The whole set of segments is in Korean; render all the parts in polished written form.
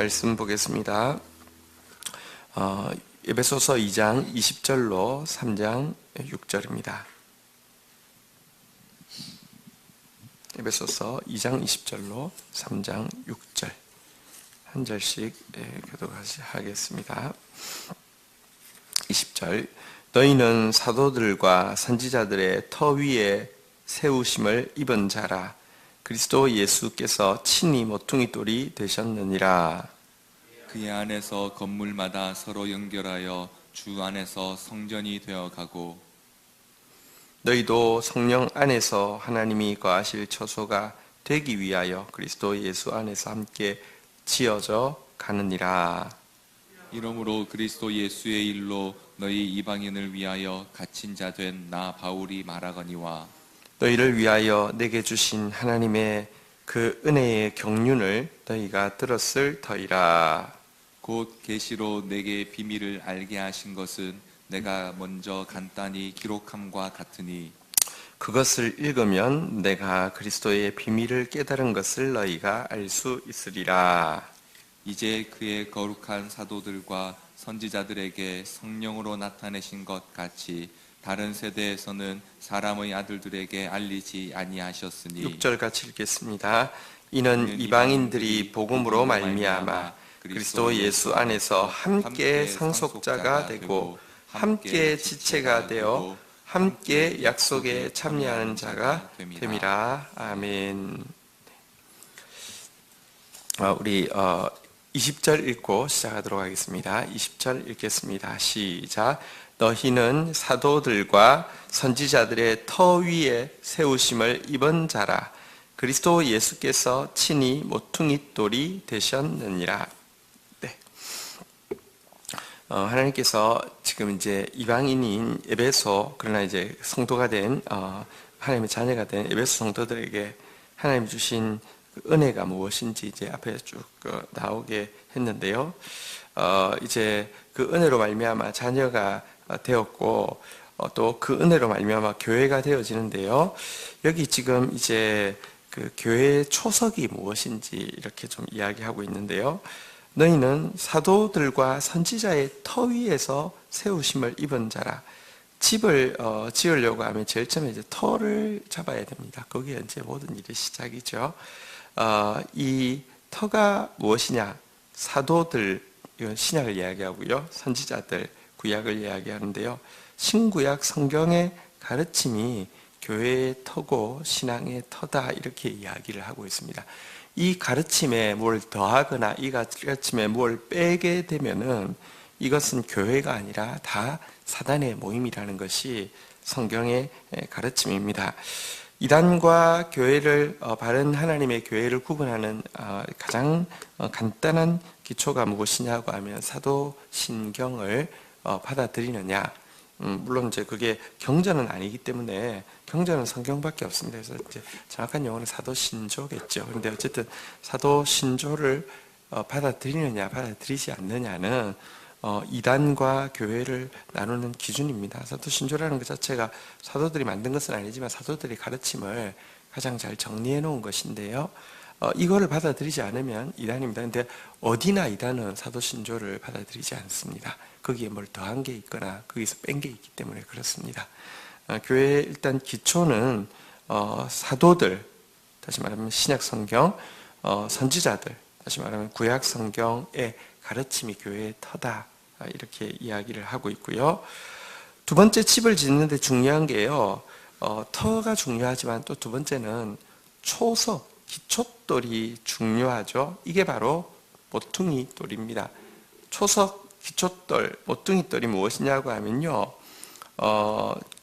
말씀 보겠습니다. 에베소서 2장 20절로 3장 6절입니다. 에베소서 2장 20절로 3장 6절 한 절씩 교독하겠습니다. 20절 너희는 사도들과 선지자들의 터 위에 세우심을 입은 자라. 그리스도 예수께서 친히 모퉁이 돌이 되셨느니라. 그의 안에서 건물마다 서로 연결하여 주 안에서 성전이 되어가고 너희도 성령 안에서 하나님이 거하실 처소가 되기 위하여 그리스도 예수 안에서 함께 지어져 가느니라. 이러므로 그리스도 예수의 일로 너희 이방인을 위하여 갇힌 자 된 나 바울이 말하거니와 너희를 위하여 내게 주신 하나님의 그 은혜의 경륜을 너희가 들었을 터이라. 곧 계시로 내게 비밀을 알게 하신 것은 내가 먼저 간단히 기록함과 같으니 그것을 읽으면 내가 그리스도의 비밀을 깨달은 것을 너희가 알 수 있으리라. 이제 그의 거룩한 사도들과 선지자들에게 성령으로 나타내신 것 같이 다른 세대에서는 사람의 아들들에게 알리지 아니하셨으니 6절 같이 읽겠습니다. 이는 이방인들이 복음으로 말미암아 그리스도 예수 안에서 함께 상속자가 되고 함께 지체가 되어 함께 약속에 참여하는 자가 됨이라. 아멘. 우리 20절 읽고 시작하도록 하겠습니다. 20절 읽겠습니다. 시작. 너희는 사도들과 선지자들의 터 위에 세우심을 입은 자라. 그리스도 예수께서 친히 모퉁이 돌이 되셨느니라. 네. 하나님께서 지금 이제 이방인인 에베소, 그러나 이제 성도가 된 하나님의 자녀가 된 에베소 성도들에게 하나님 주신 그 은혜가 무엇인지 이제 앞에 쭉 나오게 했는데요. 이제 그 은혜로 말미암아 자녀가 되었고 또 그 은혜로 말미암아 교회가 되어지는데요. 여기 지금 이제 그 교회의 초석이 무엇인지 이렇게 좀 이야기하고 있는데요. 너희는 사도들과 선지자의 터 위에서 세우심을 입은 자라. 집을 지으려고 하면 제일 처음에 이제 터를 잡아야 됩니다. 거기에 이제 모든 일의 시작이죠. 이 터가 무엇이냐? 사도들, 이건 신약을 이야기하고요. 선지자들, 구약을 이야기하는데요. 신구약 성경의 가르침이 교회의 터고 신앙의 터다 이렇게 이야기를 하고 있습니다. 이 가르침에 뭘 더하거나 이 가르침에 뭘 빼게 되면은 이것은 교회가 아니라 다 사단의 모임이라는 것이 성경의 가르침입니다. 이단과 교회를 바른 하나님의 교회를 구분하는 가장 간단한 기초가 무엇이냐고 하면 사도신경을 받아들이느냐. 물론 이제 그게 경전은 아니기 때문에 경전은 성경밖에 없습니다. 그래서 이제 정확한 용어는 사도신조겠죠. 그런데 어쨌든 사도신조를 받아들이느냐, 받아들이지 않느냐는 이단과 교회를 나누는 기준입니다. 사도신조라는 것 자체가 사도들이 만든 것은 아니지만 사도들의 가르침을 가장 잘 정리해 놓은 것인데요. 이거를 받아들이지 않으면 이단입니다. 그런데 어디나 이단은 사도신조를 받아들이지 않습니다. 거기에 뭘 더한 게 있거나 거기서 뺀 게 있기 때문에 그렇습니다. 교회의 일단 기초는 사도들, 다시 말하면 신약 성경, 선지자들, 다시 말하면 구약 성경의 가르침이 교회의 터다 이렇게 이야기를 하고 있고요. 두 번째 집을 짓는 데 중요한 게요. 터가 중요하지만 또 두 번째는 초석, 기초돌이 중요하죠. 이게 바로 모퉁이 돌입니다. 초석, 기초돌, 모퉁이 돌이 무엇이냐고 하면요.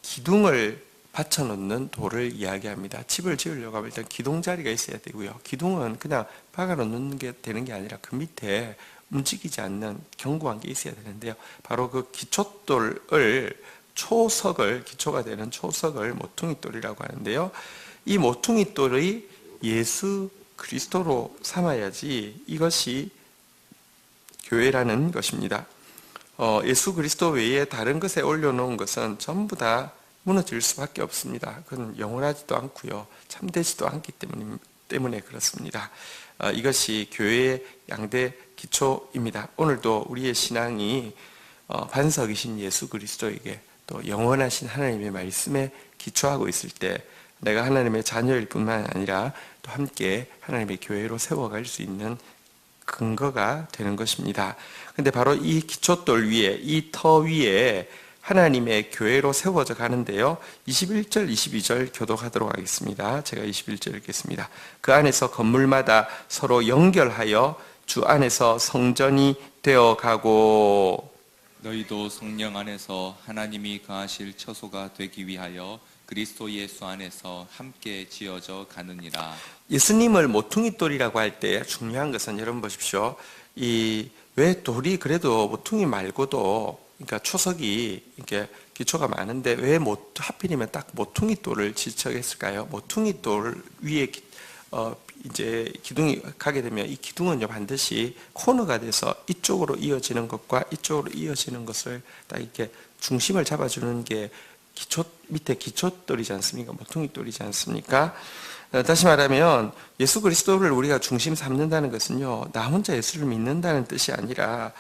기둥을 받쳐놓는 돌을 이야기합니다. 집을 지으려고 하면 일단 기둥 자리가 있어야 되고요. 기둥은 그냥 박아놓는 게 되는 게 아니라 그 밑에 움직이지 않는 견고한 게 있어야 되는데요. 바로 그 기초돌을 초석을, 기초가 되는 초석을 모퉁이돌이라고 하는데요. 이 모퉁이돌의 예수 그리스도로 삼아야지 이것이 교회라는 것입니다. 예수 그리스도 외에 다른 것에 올려놓은 것은 전부 다 무너질 수밖에 없습니다. 그건 영원하지도 않고요. 참되지도 않기 때문에 그렇습니다. 이것이 교회의 양대 기초입니다. 오늘도 우리의 신앙이 반석이신 예수 그리스도에게 또 영원하신 하나님의 말씀에 기초하고 있을 때 내가 하나님의 자녀일 뿐만 아니라 또 함께 하나님의 교회로 세워갈 수 있는 근거가 되는 것입니다. 근데 바로 이 기초돌 위에, 이 터 위에 하나님의 교회로 세워져 가는데요. 21절, 22절 교독하도록 하겠습니다. 제가 21절 읽겠습니다. 그 안에서 건물마다 서로 연결하여 주 안에서 성전이 되어 가고 너희도 성령 안에서 하나님이 거하실 처소가 되기 위하여 그리스도 예수 안에서 함께 지어져 가느니라. 예수님을 모퉁이돌이라고 할 때 중요한 것은 여러분 보십시오. 왜 돌이 그래도 모퉁이 말고도 그러니까 초석이 이렇게 기초가 많은데 왜 하필이면 딱 모퉁이돌을 지척했을까요? 모퉁이돌 위에 이제 기둥이 가게 되면 이 기둥은요 반드시 코너가 돼서 이쪽으로 이어지는 것과 이쪽으로 이어지는 것을 딱 이렇게 중심을 잡아주는 게 밑에 기초돌이지 않습니까? 모퉁이돌이지 않습니까? 다시 말하면 예수 그리스도를 우리가 중심 삼는다는 것은요 나 혼자 예수를 믿는다는 뜻이 아니라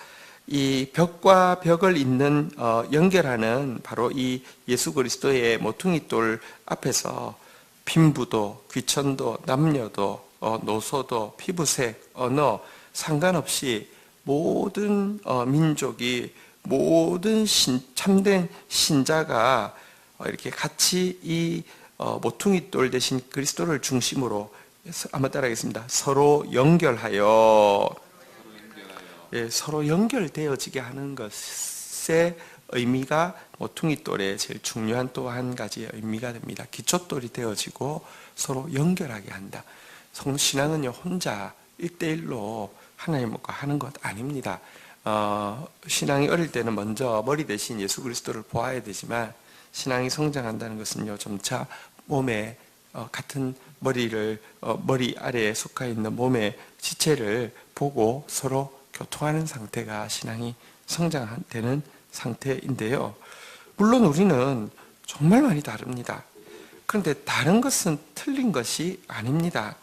이 벽과 벽을 잇는 연결하는 바로 이 예수 그리스도의 모퉁이돌 앞에서 빈부도 귀천도 남녀도 노소도 피부색 언어 상관없이 모든 민족이 모든 참된 신자가 이렇게 같이 이 모퉁이돌 대신 그리스도를 중심으로 한번 따라하겠습니다. 서로 연결하여 서로 연결되어지게 하는 것의 의미가 모퉁이돌의 제일 중요한 또 한 가지의 의미가 됩니다. 기초돌이 되어지고 서로 연결하게 한다. 신앙은요 혼자 1대1로 하나님과 하는 것 아닙니다. 신앙이 어릴 때는 먼저 머리 대신 예수 그리스도를 보아야 되지만 신앙이 성장한다는 것은요 점차 몸에 같은 머리 아래에 속해 있는 몸의 지체를 보고 서로 교통하는 상태가 신앙이 성장되는 상태인데요. 물론 우리는 정말 많이 다릅니다. 그런데 다른 것은 틀린 것이 아닙니다.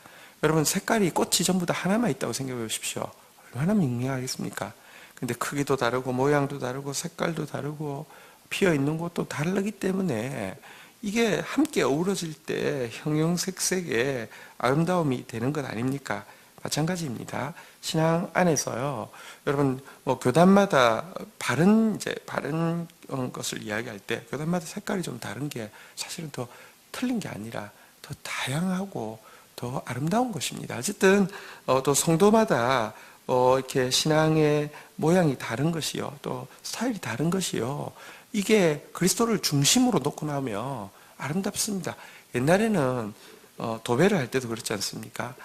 여러분 색깔이 꽃이 전부 다 하나만 있다고 생각해 보십시오. 얼마나 밍밍하겠습니까? 근데 크기도 다르고 모양도 다르고 색깔도 다르고 피어 있는 것도 다르기 때문에 이게 함께 어우러질 때 형형색색의 아름다움이 되는 것 아닙니까? 마찬가지입니다. 신앙 안에서요. 여러분 교단마다 바른 것을 이야기할 때 교단마다 색깔이 좀 다른 게 사실은 더 틀린 게 아니라 더 다양하고 더 아름다운 것입니다. 어쨌든 또 성도마다 이렇게 신앙의 모양이 다른 것이요, 또 스타일이 다른 것이요. 이게 그리스도를 중심으로 놓고 나면 아름답습니다. 옛날에는 도배를 할 때도 그렇지 않습니까?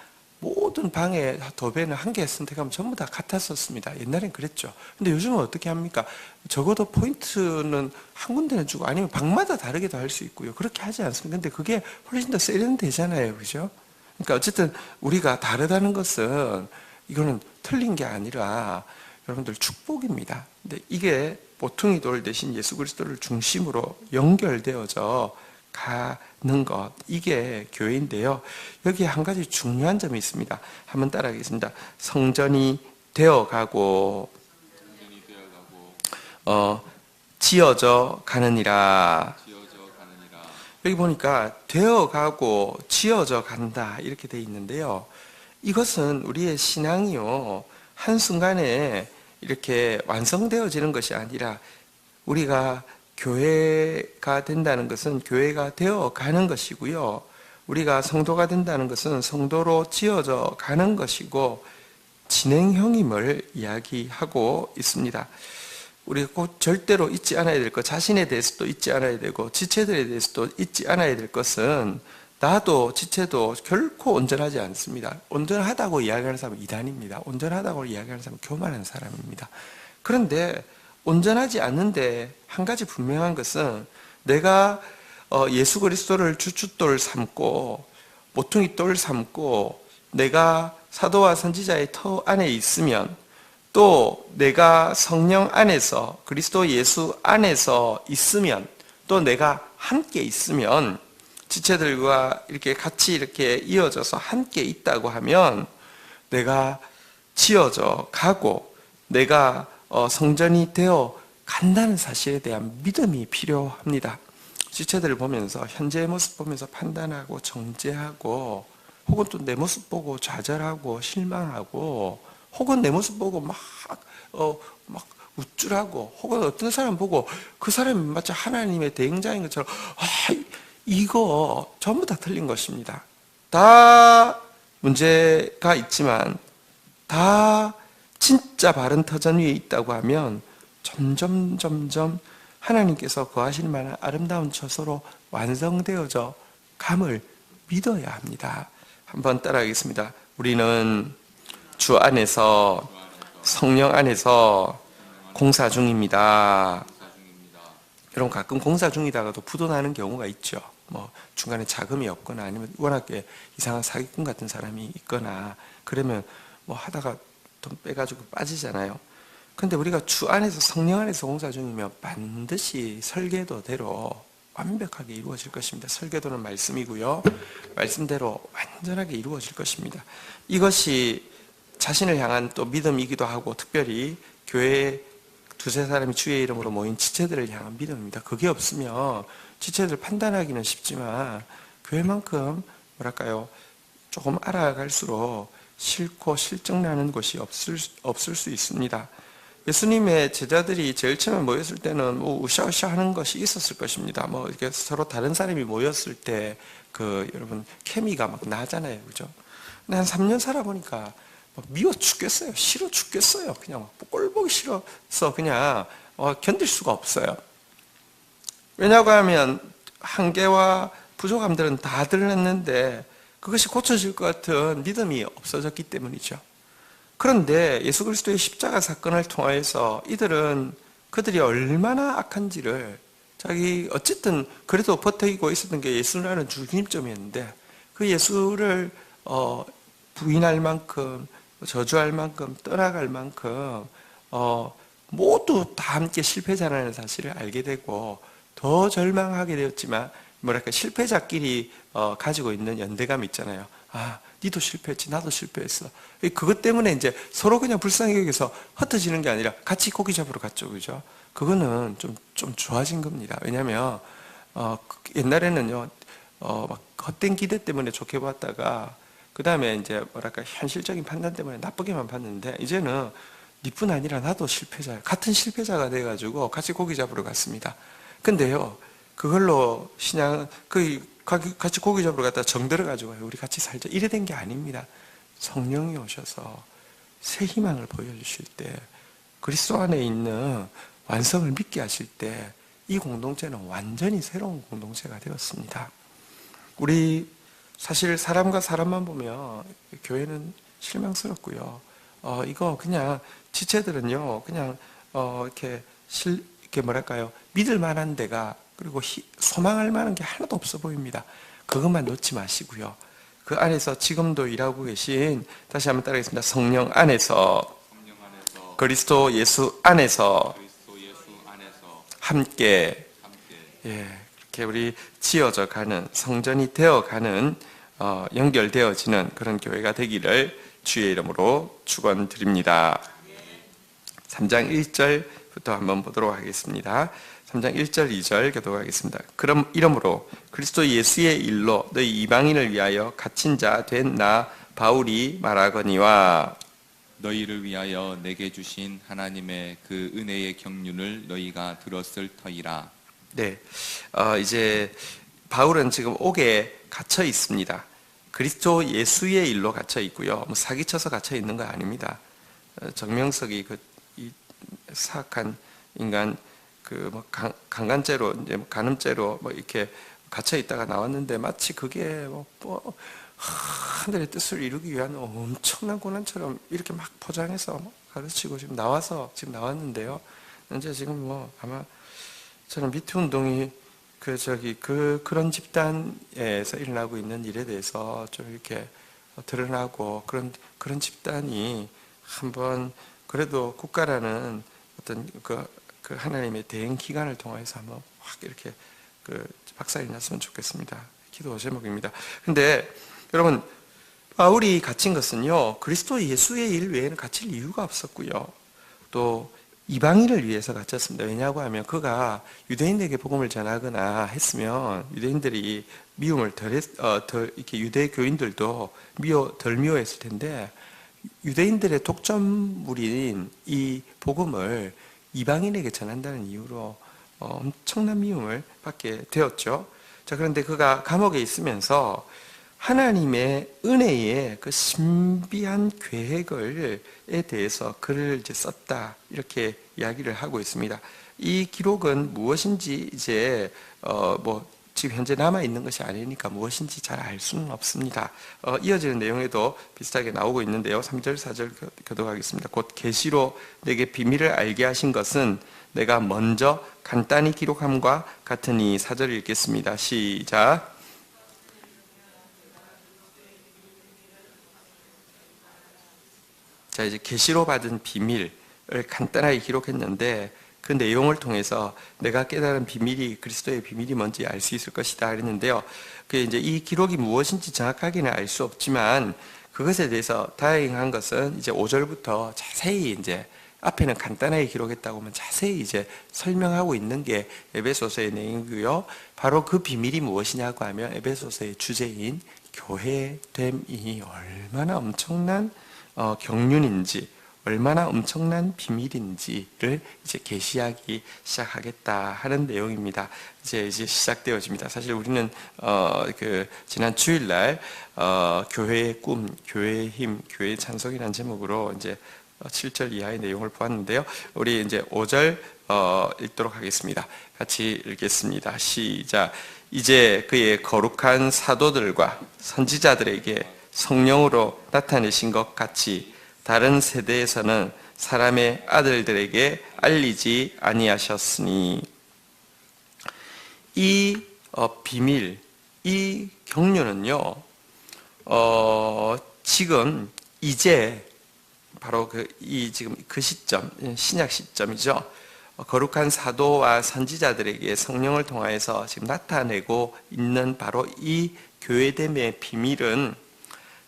모든 방에 도배는 한 개 선택하면 전부 다 같았었습니다. 옛날엔 그랬죠. 근데 요즘은 어떻게 합니까? 적어도 포인트는 한 군데는 주고 아니면 방마다 다르게도 할 수 있고요. 그렇게 하지 않습니다. 근데 그게 훨씬 더 세련되잖아요. 그죠? 그러니까 어쨌든 우리가 다르다는 것은 이거는 틀린 게 아니라 여러분들 축복입니다. 근데 이게 모퉁이돌 대신 예수 그리스도를 중심으로 연결되어져 가는 것, 이게 교회인데요. 여기에 한 가지 중요한 점이 있습니다. 한번 따라하겠습니다. 성전이 되어가고 지어져 가느니라. 여기 보니까 되어가고 지어져 간다 이렇게 돼 있는데요. 이것은 우리의 신앙이요 한순간에 이렇게 완성되어지는 것이 아니라 우리가 교회가 된다는 것은 교회가 되어 가는 것이고요. 우리가 성도가 된다는 것은 성도로 지어져 가는 것이고 진행형임을 이야기하고 있습니다. 우리가 꼭 절대로 잊지 않아야 될 것, 자신에 대해서도 잊지 않아야 되고 지체들에 대해서도 잊지 않아야 될 것은 나도 지체도 결코 온전하지 않습니다. 온전하다고 이야기하는 사람은 이단입니다. 온전하다고 이야기하는 사람은 교만한 사람입니다. 그런데 온전하지 않는데 한 가지 분명한 것은 내가 예수 그리스도를 주춧돌 삼고 모퉁이돌 삼고 내가 사도와 선지자의 터 안에 있으면 또 내가 성령 안에서 그리스도 예수 안에서 있으면 또 내가 함께 있으면 지체들과 이렇게 같이 이렇게 이어져서 함께 있다고 하면 내가 지어져 가고 내가 성전이 되어 간다는 사실에 대한 믿음이 필요합니다. 지체들을 보면서 현재의 모습 보면서 판단하고 정죄하고 혹은 또 내 모습 보고 좌절하고 실망하고 혹은 내 모습 보고 막 우쭐하고 혹은 어떤 사람 보고 그 사람이 마치 하나님의 대행자인 것처럼 이거 전부 다 틀린 것입니다. 다 문제가 있지만 다 진짜 바른 터전 위에 있다고 하면 점점 하나님께서 거하실 만한 아름다운 처소로 완성되어져 감을 믿어야 합니다. 한번 따라하겠습니다. 우리는 주 안에서 성령 안에서 공사 중입니다. 여러분 가끔 공사 중이다가도 부도나는 경우가 있죠. 뭐 중간에 자금이 없거나 아니면 워낙에 이상한 사기꾼 같은 사람이 있거나 그러면 뭐 하다가 돈 빼가지고 빠지잖아요. 근데 우리가 주 안에서 성령 안에서 공사 중이면 반드시 설계도대로 완벽하게 이루어질 것입니다. 설계도는 말씀이고요. 말씀대로 완전하게 이루어질 것입니다. 이것이 자신을 향한 또 믿음이기도 하고 특별히 교회에 두세 사람이 주의 이름으로 모인 지체들을 향한 믿음입니다. 그게 없으면 지체들 판단하기는 쉽지만 교회만큼 뭐랄까요 조금 알아갈수록 싫고 실증나는 것이 없을 수 있습니다. 예수님의 제자들이 제일 처음에 모였을 때는 뭐 으쌰으쌰 하는 것이 있었을 것입니다. 뭐 이렇게 서로 다른 사람이 모였을 때 여러분 케미가 막 나잖아요, 그죠? 근데 한 3년 살아보니까 미워 죽겠어요, 싫어 죽겠어요. 그냥 꼴보기 싫어서 그냥 견딜 수가 없어요. 왜냐고 하면 한계와 부족함들은 다 드러냈는데 그것이 고쳐질 것 같은 믿음이 없어졌기 때문이죠. 그런데 예수 그리스도의 십자가 사건을 통하여서 그들이 얼마나 악한지를 어쨌든 그래도 버티고 있었던 게 예수라는 중심점이었는데 그 예수를 부인할 만큼 저주할 만큼 떠나갈 만큼 모두 다 함께 실패자라는 사실을 알게 되고 더 절망하게 되었지만 뭐랄까 실패자끼리 가지고 있는 연대감 있잖아요. 니도 실패했지 나도 실패했어. 그것 때문에 이제 서로 그냥 불쌍히 여기서 흩어지는 게 아니라 같이 고기 잡으러 갔죠, 그죠? 그거는 좀 좋아진 겁니다. 왜냐하면 옛날에는요 막 헛된 기대 때문에 좋게 봤다가 그 다음에 이제 뭐랄까 현실적인 판단 때문에 나쁘게만 봤는데 이제는 니뿐 아니라 나도 실패자예요. 같은 실패자가 돼가지고 같이 고기 잡으러 갔습니다. 근데요 그걸로 같이 고기 잡으러 갔다 정들어가지고 우리 같이 살자 이래 된 게 아닙니다. 성령이 오셔서 새 희망을 보여주실 때 그리스도 안에 있는 완성을 믿게 하실 때 이 공동체는 완전히 새로운 공동체가 되었습니다. 우리 사실 사람과 사람만 보면 교회는 실망스럽고요. 이거 그냥 지체들은요 그냥 이렇게 뭐랄까요 믿을 만한 데가 그리고 소망할 만한 게 하나도 없어 보입니다. 그것만 놓지 마시고요. 그 안에서 지금도 일하고 계신 다시 한번 따라하겠습니다. 성령 안에서 그리스도 예수 안에서 함께 이렇게 우리 지어져 가는 성전이 되어가는 연결되어지는 그런 교회가 되기를 주의 이름으로 축원드립니다. 3장 1절부터 한번 보도록 하겠습니다. 3장 1절 2절 교독하겠습니다. 그럼 이러므로 그리스도 예수의 일로 너희 이방인을 위하여 갇힌 자 된 나 바울이 말하거니와 너희를 위하여 내게 주신 하나님의 그 은혜의 경륜을 너희가 들었을 터이라. 네, 이제 바울은 지금 옥에 갇혀 있습니다. 그리스도 예수의 일로 갇혀 있고요. 뭐 사기쳐서 갇혀 있는 거 아닙니다. 정명석이 이 사악한 인간 뭐 강간죄로 이제 간음죄로 뭐 이렇게 갇혀 있다가 나왔는데 마치 그게 하늘의 뜻을 이루기 위한 엄청난 고난처럼 이렇게 막 포장해서 가르치고 지금 나왔는데요. 이제 지금 아마 저는 미투 운동이 그런 집단에서 일어나고 있는 일에 대해서 좀 이렇게 드러나고 그런 집단이 한번 그래도 국가라는 어떤 그 하나님의 대행 기관을 통해서 한번 확 이렇게 박살이 났으면 좋겠습니다. 기도 제목입니다. 근데 여러분, 바울이 갇힌 것은요, 그리스도 예수의 일 외에는 갇힐 이유가 없었고요. 또 이방인을 위해서 갇혔습니다. 왜냐고 하면 그가 유대인에게 복음을 전하거나 했으면 유대인들이 미움을 이렇게 유대 교인들도 덜 미워했을 텐데, 유대인들의 독점물인 이 복음을 이방인에게 전한다는 이유로 엄청난 미움을 받게 되었죠. 자, 그런데 그가 감옥에 있으면서 하나님의 은혜의 그 신비한 계획에 대해서 글을 이제 썼다, 이렇게 이야기를 하고 있습니다. 이 기록은 무엇인지 이제 지금 현재 남아 있는 것이 아니니까 무엇인지 잘 알 수는 없습니다. 이어지는 내용에도 비슷하게 나오고 있는데요. 3절 4절 교독하겠습니다. 곧 계시로 내게 비밀을 알게 하신 것은 내가 먼저 간단히 기록함과 같으니. 4절 읽겠습니다. 시작. 자, 이제 계시로 받은 비밀을 간단하게 기록했는데, 그 내용을 통해서 내가 깨달은 비밀이, 그리스도의 비밀이 뭔지 알 수 있을 것이다 그랬는데요. 그 이제 이 기록이 무엇인지 정확하게는 알 수 없지만, 그것에 대해서 다행한 것은 이제 5절부터 자세히, 이제 앞에는 간단하게 기록했다고 하면 자세히 이제 설명하고 있는 게 에베소서의 내용이고요. 바로 그 비밀이 무엇이냐고 하면 에베소서의 주제인 교회됨이 얼마나 엄청난 경륜인지, 얼마나 엄청난 비밀인지를 이제 계시하기 시작하겠다 하는 내용입니다. 이제 시작되어집니다. 사실 우리는 지난 주일날 교회의 꿈, 교회의 힘, 교회의 찬송이라는 제목으로 이제 7절 이하의 내용을 보았는데요. 우리 이제 5절 읽도록 하겠습니다. 같이 읽겠습니다. 시작. 이제 그의 거룩한 사도들과 선지자들에게 성령으로 나타내신 것 같이 다른 세대에서는 사람의 아들들에게 알리지 아니하셨으니. 이 비밀, 이 경륜은요, 지금 이제 바로 지금 그 시점, 신약 시점이죠. 거룩한 사도와 선지자들에게 성령을 통하여서 지금 나타내고 있는 바로 이 교회됨의 비밀은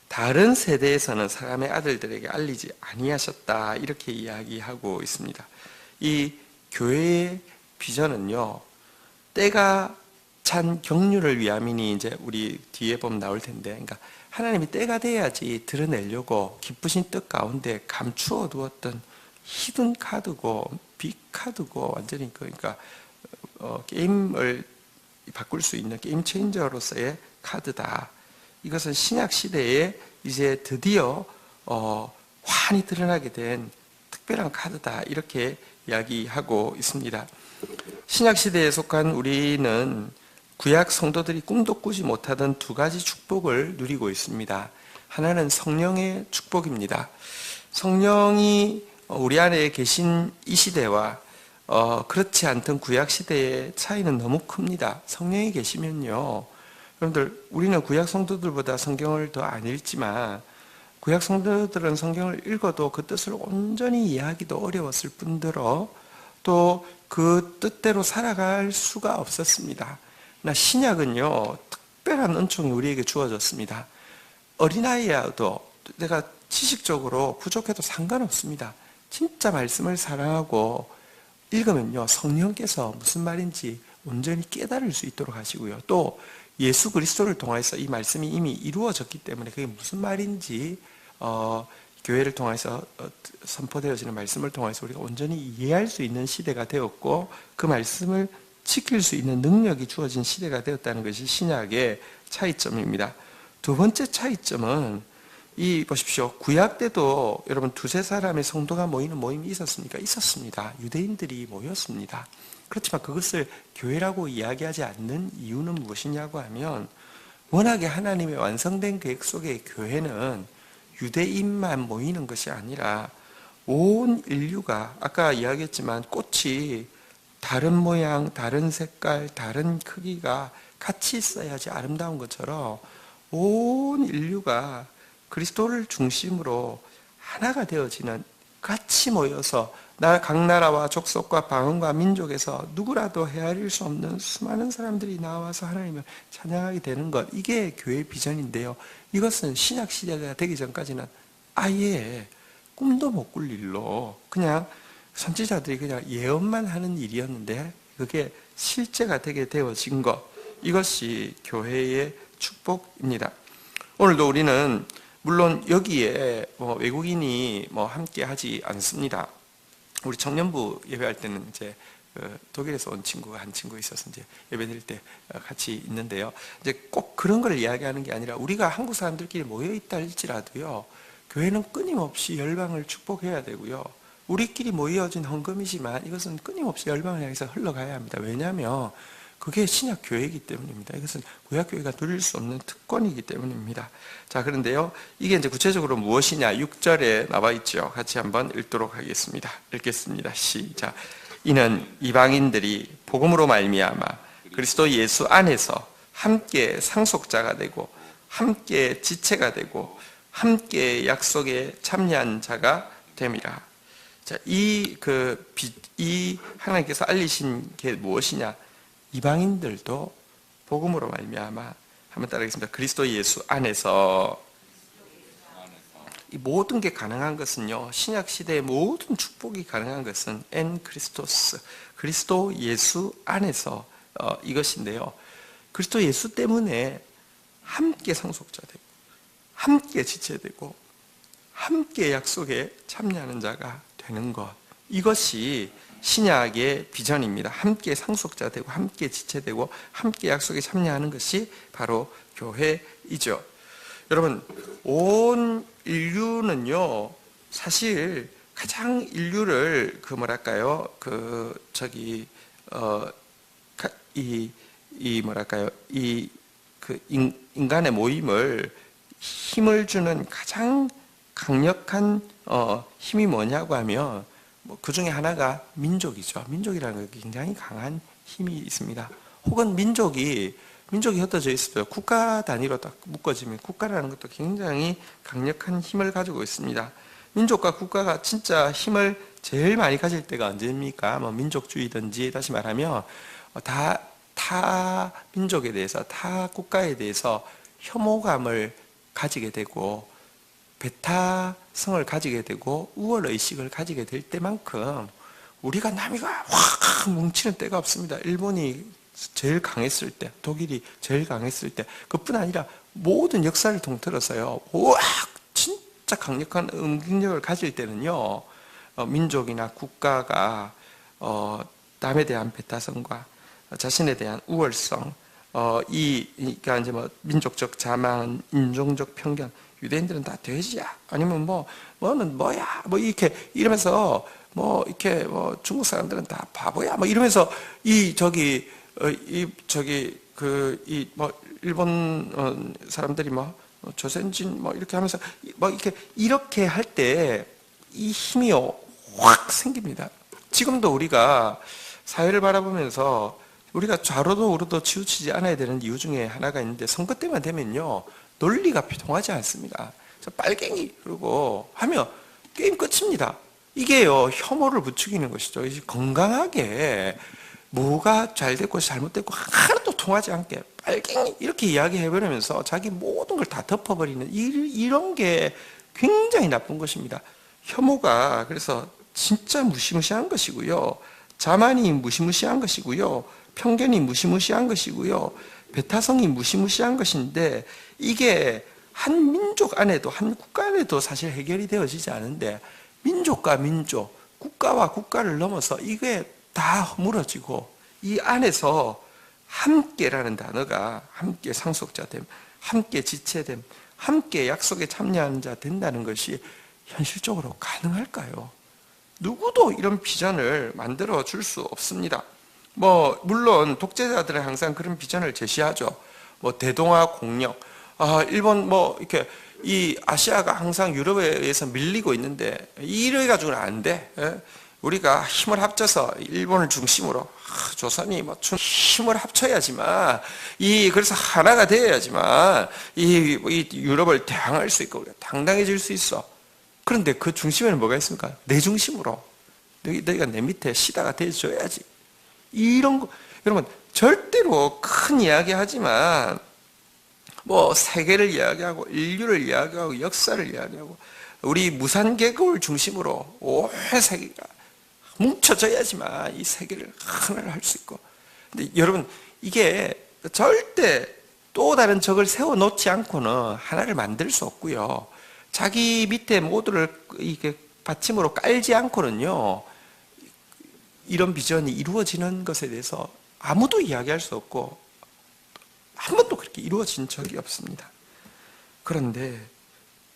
다른 세대에서는 사람의 아들들에게 알리지 아니하셨다, 이렇게 이야기하고 있습니다. 이 교회의 비전은요, 때가 찬 경륜을 위함이니, 이제 우리 뒤에 보면 나올 텐데, 그러니까 하나님이 때가 돼야지 드러내려고 기쁘신 뜻 가운데 감추어 두었던 히든 카드고 빅 카드고, 완전히 그러니까 게임을 바꿀 수 있는 게임 체인저로서의 카드다. 이것은 신약 시대에 이제 드디어 환히 드러나게 된 특별한 카드다, 이렇게 이야기하고 있습니다. 신약 시대에 속한 우리는 구약 성도들이 꿈도 꾸지 못하던 두 가지 축복을 누리고 있습니다. 하나는 성령의 축복입니다. 성령이 우리 안에 계신 이 시대와 그렇지 않던 구약 시대의 차이는 너무 큽니다. 성령이 계시면요, 여러분들, 우리는 구약 성도들보다 성경을 더 안 읽지만 구약 성도들은 성경을 읽어도 그 뜻을 온전히 이해하기도 어려웠을 뿐더러 또 그 뜻대로 살아갈 수가 없었습니다. 그러나 신약은요, 특별한 은총이 우리에게 주어졌습니다. 어린아이여도 내가 지식적으로 부족해도 상관없습니다. 진짜 말씀을 사랑하고 읽으면요, 성령께서 무슨 말인지 온전히 깨달을 수 있도록 하시고요. 또 예수 그리스도를 통해서 이 말씀이 이미 이루어졌기 때문에 그게 무슨 말인지 교회를 통해서 선포되어지는 말씀을 통해서 우리가 온전히 이해할 수 있는 시대가 되었고, 그 말씀을 지킬 수 있는 능력이 주어진 시대가 되었다는 것이 신약의 차이점입니다. 두 번째 차이점은 보십시오. 구약 때도 여러분 두세 사람의 성도가 모이는 모임이 있었습니까? 있었습니다. 유대인들이 모였습니다. 그렇지만 그것을 교회라고 이야기하지 않는 이유는 무엇이냐고 하면, 워낙에 하나님의 완성된 계획 속의 교회는 유대인만 모이는 것이 아니라 온 인류가, 아까 이야기했지만 꽃이 다른 모양, 다른 색깔, 다른 크기가 같이 있어야지 아름다운 것처럼 온 인류가 그리스도를 중심으로 하나가 되어지는, 같이 모여서 각 나라와 족속과 방언과 민족에서 누구라도 헤아릴 수 없는 수많은 사람들이 나와서 하나님을 찬양하게 되는 것, 이게 교회의 비전인데요. 이것은 신약 시대가 되기 전까지는 아예 꿈도 못 꿀 일로 그냥 선지자들이 그냥 예언만 하는 일이었는데, 그게 실제가 되게 되어진 것, 이것이 교회의 축복입니다. 오늘도 우리는 물론 여기에 외국인이 함께 하지 않습니다. 우리 청년부 예배할 때는 이제 독일에서 온 친구가 한 친구 있어서 이제 예배 드릴 때 같이 있는데요. 이제 꼭 그런 걸 이야기하는 게 아니라, 우리가 한국 사람들끼리 모여 있다 할지라도요, 교회는 끊임없이 열방을 축복해야 되고요. 우리끼리 모여진 헌금이지만 이것은 끊임없이 열방을 향해서 흘러가야 합니다. 왜냐하면 그게 신약 교회이기 때문입니다. 이것은 구약 교회가 누릴 수 없는 특권이기 때문입니다. 자, 그런데요, 이게 이제 구체적으로 무엇이냐? 6절에 나와 있죠. 같이 한번 읽도록 하겠습니다. 읽겠습니다. 시작. 이는 이방인들이 복음으로 말미암아 그리스도 예수 안에서 함께 상속자가 되고 함께 지체가 되고 함께 약속에 참여한 자가 됨이라. 자, 이 하나님께서 알리신 게 무엇이냐? 이방인들도 복음으로 말미암아, 한번 따라하겠습니다. 그리스도 예수 안에서. 이 모든 게 가능한 것은요, 신약 시대의 모든 축복이 가능한 것은 엔 크리스토스, 그리스도 예수 안에서 이것인데요. 그리스도 예수 때문에 함께 상속자 되고 함께 지체되고 함께 약속에 참여하는 자가 되는 것, 이것이 신약의 비전입니다. 함께 상속자 되고 함께 지체되고 함께 약속에 참여하는 것이 바로 교회이죠. 여러분, 온 인류는요, 사실 가장 인류를 인간의 모임을 힘을 주는 가장 강력한 힘이 뭐냐고 하면, 그 중에 하나가 민족이죠. 민족이라는 게 굉장히 강한 힘이 있습니다. 혹은 민족이 흩어져 있어도 국가 단위로 딱 묶어지면 국가라는 것도 굉장히 강력한 힘을 가지고 있습니다. 민족과 국가가 진짜 힘을 제일 많이 가질 때가 언제입니까? 민족주의든지, 다시 말하면 타 민족에 대해서, 타 국가에 대해서 혐오감을 가지게 되고 배타성을 가지게 되고 우월의식을 가지게 될 때만큼 우리가 남이가 확 뭉치는 때가 없습니다. 일본이 제일 강했을 때, 독일이 제일 강했을 때, 그뿐 아니라 모든 역사를 통틀어서요, 우와 진짜 강력한 응징력을 가질 때는요, 민족이나 국가가 남에 대한 배타성과 자신에 대한 우월성, 그러니까 이제 민족적 자만, 인종적 편견, 유대인들은 다 돼지야, 아니면 너는 뭐야, 이렇게 이러면서 중국 사람들은 다 바보야, 이러면서 일본 사람들이 조선진 이렇게 하면서 이렇게 할 때 이 힘이 확 생깁니다. 지금도 우리가 사회를 바라보면서 우리가 좌로도 우로도 치우치지 않아야 되는 이유 중에 하나가 있는데, 선거 때만 되면요, 논리가 통하지 않습니다. 빨갱이 그러고 하면 게임 끝입니다. 이게요, 혐오를 부추기는 것이죠. 이제 건강하게 뭐가 잘 됐고 잘못됐고 하나도 통하지 않게 빨갱이 이렇게 이야기해버리면서 자기 모든 걸 다 덮어버리는 이런 게 굉장히 나쁜 것입니다. 혐오가 그래서 진짜 무시무시한 것이고요, 자만이 무시무시한 것이고요, 편견이 무시무시한 것이고요, 배타성이 무시무시한 것인데, 이게 한 민족 안에도, 한 국가 안에도 사실 해결이 되어지지 않은데, 민족과 민족, 국가와 국가를 넘어서 이게 다 허물어지고, 이 안에서 함께라는 단어가 함께 상속자됨, 함께 지체됨, 함께 약속에 참여하는 자 된다는 것이 현실적으로 가능할까요? 누구도 이런 비전을 만들어 줄 수 없습니다. 물론 독재자들은 항상 그런 비전을 제시하죠. 대동아 공력, 일본 이렇게 이 아시아가 항상 유럽에 의해서 밀리고 있는데 이래 가지고는 안 돼. 우리가 힘을 합쳐서 일본을 중심으로 조선이 힘을 합쳐야지만 그래서 하나가 되어야지만 이 유럽을 대항할 수 있고 우리가 당당해질 수 있어. 그런데 그 중심에는 뭐가 있습니까? 내 너희가 내 밑에 시다가 돼줘야지. 이런 거, 여러분, 절대로 큰 이야기 하지만, 뭐, 세계를 이야기하고, 인류를 이야기하고, 역사를 이야기하고, 우리 무산계급을 중심으로 온 세계가 뭉쳐져야지만 이 세계를 하나를 할 수 있고. 근데 여러분, 이게 절대 또 다른 적을 세워놓지 않고는 하나를 만들 수 없고요. 자기 밑에 모두를 이게 받침으로 깔지 않고는요, 이런 비전이 이루어지는 것에 대해서 아무도 이야기할 수 없고, 한 번도 그렇게 이루어진 적이 없습니다. 그런데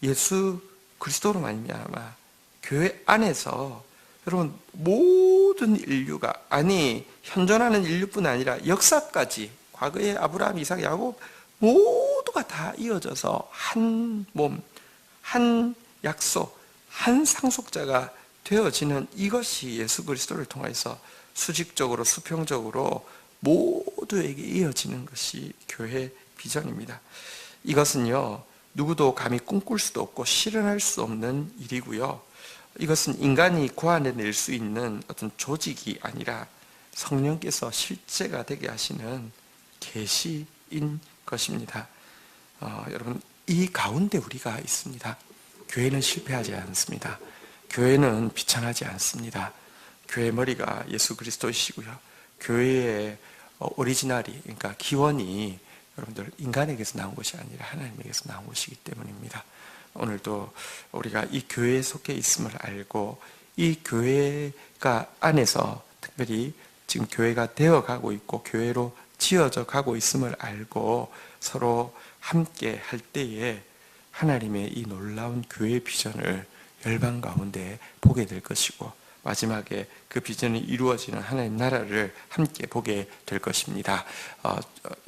예수 그리스도로 말미암아 교회 안에서 여러분 모든 인류가, 아니 현존하는 인류뿐 아니라 역사까지, 과거의 아브라함, 이삭, 야곱 모두가 다 이어져서 한 몸, 한 약속, 한 상속자가 되어지는 이것이 예수 그리스도를 통해서 수직적으로 수평적으로 모두에게 이어지는 것이 교회 비전입니다. 이것은요, 누구도 감히 꿈꿀 수도 없고 실현할 수 없는 일이고요. 이것은 인간이 고안해낼 수 있는 어떤 조직이 아니라 성령께서 실제가 되게 하시는 계시인 것입니다. 여러분, 이 가운데 우리가 있습니다. 교회는 실패하지 않습니다. 교회는 비천하지 않습니다. 교회 머리가 예수 그리스도이시고요. 교회의 오리지널이, 그러니까 기원이 여러분들 인간에게서 나온 것이 아니라 하나님에게서 나온 것이기 때문입니다. 오늘도 우리가 이 교회에 속해 있음을 알고, 이 교회가 안에서 특별히 지금 교회가 되어가고 있고 교회로 지어져 가고 있음을 알고 서로 함께 할 때에 하나님의 이 놀라운 교회 비전을 열방 가운데 보게 될 것이고, 마지막에 그 비전이 이루어지는 하나님 나라를 함께 보게 될 것입니다.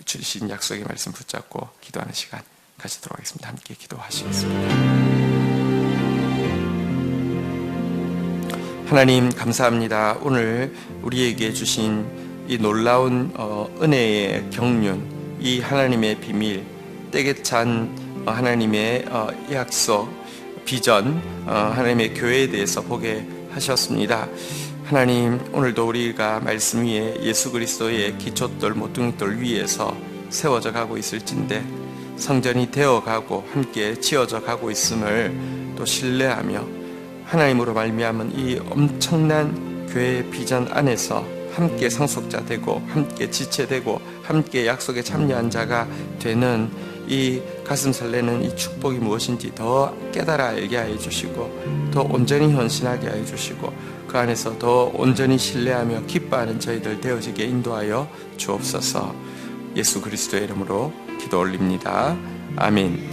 주신 약속의 말씀 붙잡고 기도하는 시간 가지도록 하겠습니다. 함께 기도하시겠습니다. 하나님 감사합니다. 오늘 우리에게 주신 이 놀라운 은혜의 경륜, 이 하나님의 비밀, 때에 찬 하나님의 약속, 비전, 하나님의 교회에 대해서 보게 하셨습니다. 하나님, 오늘도 우리가 말씀 위에 예수 그리스도의 기초돌, 모퉁이돌 위에서 세워져 가고 있을진데 성전이 되어가고 함께 지어져 가고 있음을 또 신뢰하며 하나님으로 말미암은 이 엄청난 교회의 비전 안에서 함께 상속자 되고 함께 지체되고 함께 약속에 참여한 자가 되는 이 가슴 설레는 이 축복이 무엇인지 더 깨달아 알게 하여 주시고, 더 온전히 헌신하게 하여 주시고, 그 안에서 더 온전히 신뢰하며 기뻐하는 저희들 되어지게 인도하여 주옵소서. 예수 그리스도의 이름으로 기도 올립니다. 아멘.